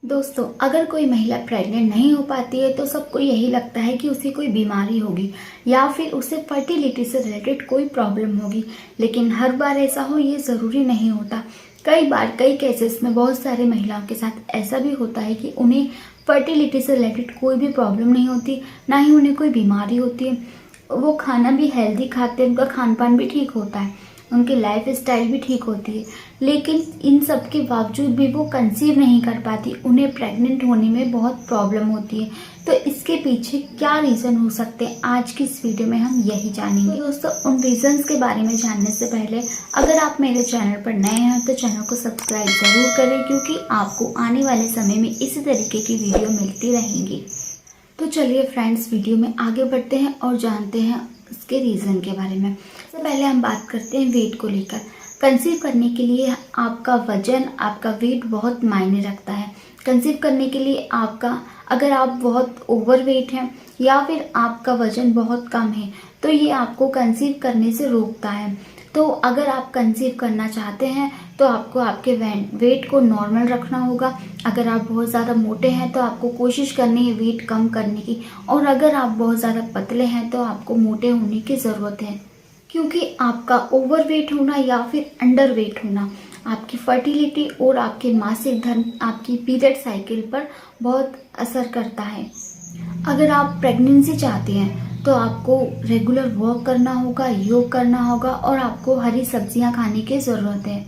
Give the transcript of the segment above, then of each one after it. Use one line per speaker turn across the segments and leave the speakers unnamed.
दोस्तों, अगर कोई महिला प्रेग्नेंट नहीं हो पाती है तो सबको यही लगता है कि उसे कोई बीमारी होगी या फिर उसे फर्टिलिटी से रिलेटेड कोई प्रॉब्लम होगी। लेकिन हर बार ऐसा हो ये ज़रूरी नहीं होता। कई बार कई केसेस में बहुत सारी महिलाओं के साथ ऐसा भी होता है कि उन्हें फर्टिलिटी से रिलेटेड कोई भी प्रॉब्लम नहीं होती, ना ही उन्हें कोई बीमारी होती है। वो खाना भी हेल्दी खाते हैं, उनका खान पान भी ठीक होता है, उनकी लाइफ स्टाइल भी ठीक होती है, लेकिन इन सब के बावजूद भी वो कंसीव नहीं कर पाती, उन्हें प्रेग्नेंट होने में बहुत प्रॉब्लम होती है। तो इसके पीछे क्या रीज़न हो सकते हैं, आज की इस वीडियो में हम यही जानेंगे। दोस्तों, उन रीज़न्स के बारे में जानने से पहले अगर आप मेरे चैनल पर नए हैं तो चैनल को सब्सक्राइब ज़रूर करें, क्योंकि आपको आने वाले समय में इसी तरीके की वीडियो मिलती रहेंगी। तो चलिए फ्रेंड्स, वीडियो में आगे बढ़ते हैं और जानते हैं इसके रीज़न के बारे में। सबसे पहले हम बात करते हैं वेट को लेकर। कंसीव करने के लिए आपका वजन, आपका वेट बहुत मायने रखता है। कंसीव करने के लिए आपका, अगर आप बहुत ओवरवेट हैं या फिर आपका वजन बहुत कम है तो ये आपको कंसीव करने से रोकता है। तो अगर आप कंसीव करना चाहते हैं तो आपको आपके वेट को नॉर्मल रखना होगा। अगर आप बहुत ज़्यादा मोटे हैं तो आपको कोशिश करनी है वेट कम करने की, और अगर आप बहुत ज़्यादा पतले हैं तो आपको मोटे होने की ज़रूरत है, क्योंकि आपका ओवरवेट होना या फिर अंडर वेट होना आपकी फर्टिलिटी और आपके मासिक धर्म, आपकी पीरियड साइकिल पर बहुत असर करता है। अगर आप प्रेगनेंसी चाहते हैं तो आपको रेगुलर वॉक करना होगा, योग करना होगा और आपको हरी सब्जियां खाने की ज़रूरत है।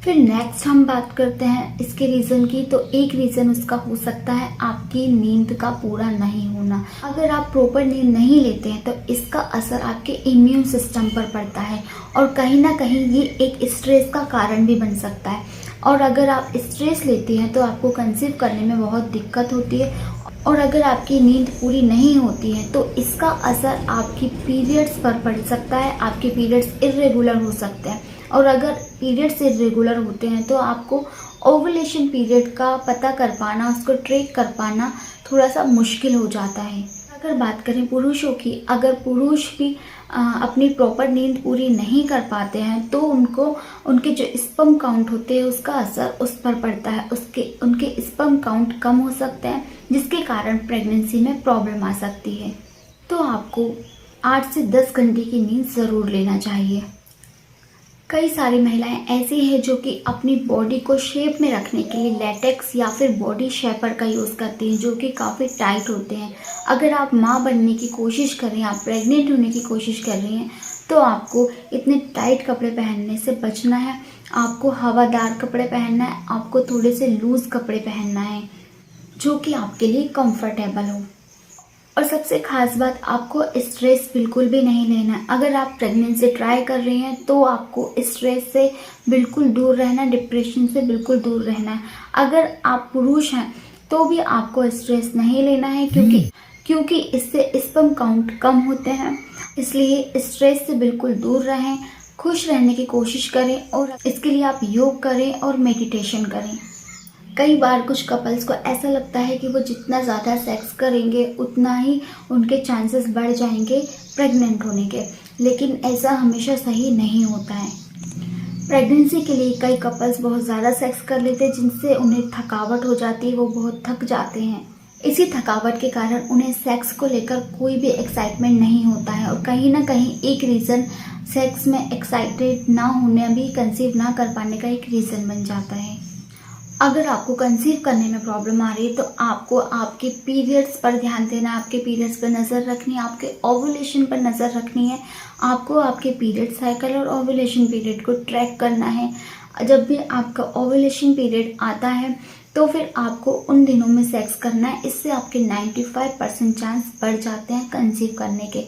फिर नेक्स्ट हम बात करते हैं इसके रीज़न की। तो एक रीज़न उसका हो सकता है आपकी नींद का पूरा नहीं होना। अगर आप प्रॉपर नींद नहीं लेते हैं तो इसका असर आपके इम्यून सिस्टम पर पड़ता है और कहीं ना कहीं ये एक स्ट्रेस का कारण भी बन सकता है। और अगर आप स्ट्रेस लेते हैं तो आपको कंसीव करने में बहुत दिक्कत होती है। और अगर आपकी नींद पूरी नहीं होती है तो इसका असर आपकी पीरियड्स पर पड़ सकता है। आपके पीरियड्स इर्रेगुलर हो सकते हैं, और अगर पीरियड्स इर्रेगुलर होते हैं तो आपको ओवुलेशन पीरियड का पता कर पाना, उसको ट्रैक कर पाना थोड़ा सा मुश्किल हो जाता है। अगर बात करें पुरुषों की, अगर पुरुष भी अपनी प्रॉपर नींद पूरी नहीं कर पाते हैं तो उनके जो स्पर्म काउंट होते हैं उसका असर उस पर पड़ता है। उनके स्पर्म काउंट कम हो सकते हैं, जिसके कारण प्रेगनेंसी में प्रॉब्लम आ सकती है। तो आपको 8 से 10 घंटे की नींद ज़रूर लेना चाहिए। कई सारी महिलाएं ऐसी हैं जो कि अपनी बॉडी को शेप में रखने के लिए लैटेक्स या फिर बॉडी शेपर का यूज़ करती हैं, जो कि काफ़ी टाइट होते हैं। अगर आप माँ बनने की कोशिश कर रही हैं, आप प्रेग्नेंट होने की कोशिश कर रही हैं, तो आपको इतने टाइट कपड़े पहनने से बचना है। आपको हवादार कपड़े पहनना है, आपको थोड़े से लूज़ कपड़े पहनना है जो कि आपके लिए कंफर्टेबल हो। और सबसे खास बात, आपको स्ट्रेस बिल्कुल भी नहीं लेना है। अगर आप प्रेगनेंसी ट्राई कर रही हैं तो आपको स्ट्रेस से बिल्कुल दूर रहना, डिप्रेशन से बिल्कुल दूर रहना है। अगर आप पुरुष हैं तो भी आपको स्ट्रेस नहीं लेना है, क्योंकि इससे स्पर्म काउंट कम होते हैं। इसलिए स्ट्रेस से बिल्कुल दूर रहें, खुश रहने की कोशिश करें, और इसके लिए आप योग करें और मेडिटेशन करें। कई बार कुछ कपल्स को ऐसा लगता है कि वो जितना ज़्यादा सेक्स करेंगे उतना ही उनके चांसेस बढ़ जाएंगे प्रेग्नेंट होने के, लेकिन ऐसा हमेशा सही नहीं होता है। प्रेगनेंसी के लिए कई कपल्स बहुत ज़्यादा सेक्स कर लेते हैं, जिनसे उन्हें थकावट हो जाती है, वो बहुत थक जाते हैं। इसी थकावट के कारण उन्हें सेक्स को लेकर कोई भी एक्साइटमेंट नहीं होता है, और कहीं ना कहीं एक रीज़न सेक्स में एक्साइटेड ना होने भी कंसीव ना कर पाने का एक रीज़न बन जाता है। अगर आपको कंसीव करने में प्रॉब्लम आ रही है तो आपको आपके पीरियड्स पर ध्यान देना, आपके पीरियड्स पर नज़र रखनी है, आपके ओवुलेशन पर नज़र रखनी है। आपको आपके पीरियड साइकिल और ओवुलेशन पीरियड को ट्रैक करना है। जब भी आपका ओवुलेशन पीरियड आता है तो फिर आपको उन दिनों में सेक्स करना है। इससे आपके 95% चांस बढ़ जाते हैं कंसीव करने के।